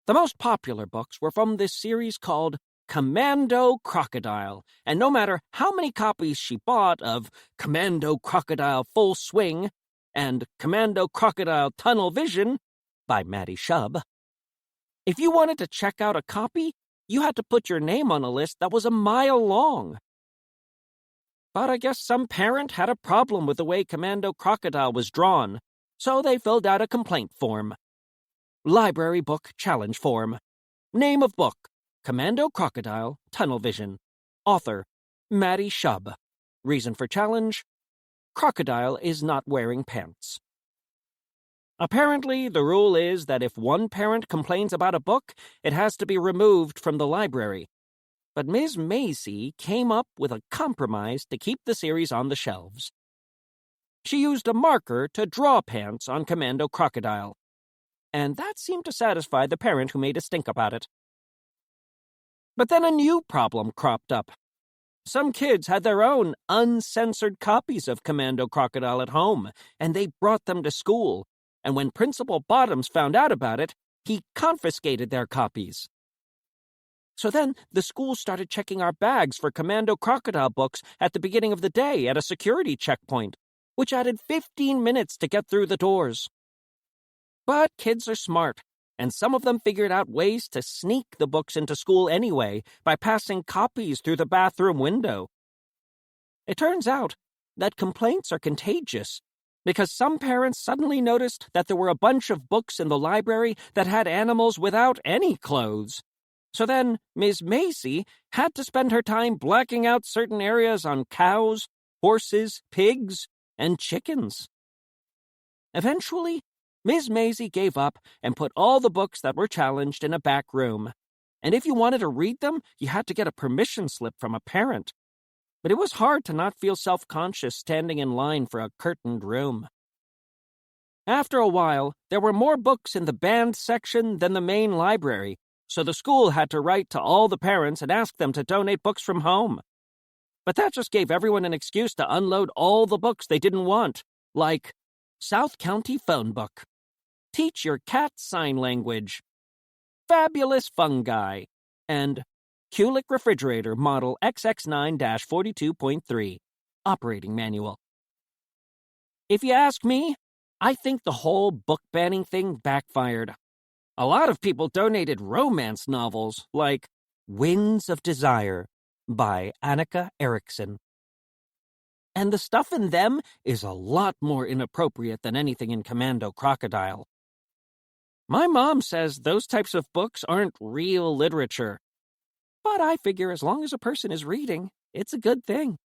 The most popular books were from this series called Commando Crocodile, and no matter how many copies she bought of Commando Crocodile Full Swing and Commando Crocodile Tunnel Vision by Maddie Shub, if you wanted to check out a copy, you had to put your name on a list that was a mile long. But I guess some parent had a problem with the way Commando Crocodile was drawn, so they filled out a complaint form. Library Book Challenge Form. Name of book, Commando Crocodile, Tunnel Vision. Author, Maddie Shub. Reason for challenge, Crocodile is not wearing pants. Apparently, the rule is that if one parent complains about a book, it has to be removed from the library. But Ms. Macy came up with a compromise to keep the series on the shelves. She used a marker to draw pants on Commando Crocodile, and that seemed to satisfy the parent who made a stink about it. But then a new problem cropped up. Some kids had their own uncensored copies of Commando Crocodile at home, and they brought them to school, and when Principal Bottoms found out about it, he confiscated their copies. So then the school started checking our bags for Commando Crocodile books at the beginning of the day at a security checkpoint, which added 15 minutes to get through the doors. But kids are smart, and some of them figured out ways to sneak the books into school anyway by passing copies through the bathroom window. It turns out that complaints are contagious, because some parents suddenly noticed that there were a bunch of books in the library that had animals without any clothes. So then Ms. Macy had to spend her time blacking out certain areas on cows, horses, pigs, and chickens. Eventually, Ms. Macy gave up and put all the books that were challenged in a back room. And if you wanted to read them, you had to get a permission slip from a parent. But it was hard to not feel self-conscious standing in line for a curtained room. After a while, there were more books in the banned section than the main library, so the school had to write to all the parents and ask them to donate books from home. But that just gave everyone an excuse to unload all the books they didn't want, like South County Phone Book, Teach Your Cat Sign Language, Fabulous Fungi, and Kulik Refrigerator Model XX9-42.3, Operating Manual. If you ask me, I think the whole book banning thing backfired. A lot of people donated romance novels like Winds of Desire by Annika Erickson. And the stuff in them is a lot more inappropriate than anything in Commando Crocodile. My mom says those types of books aren't real literature. But I figure as long as a person is reading, it's a good thing.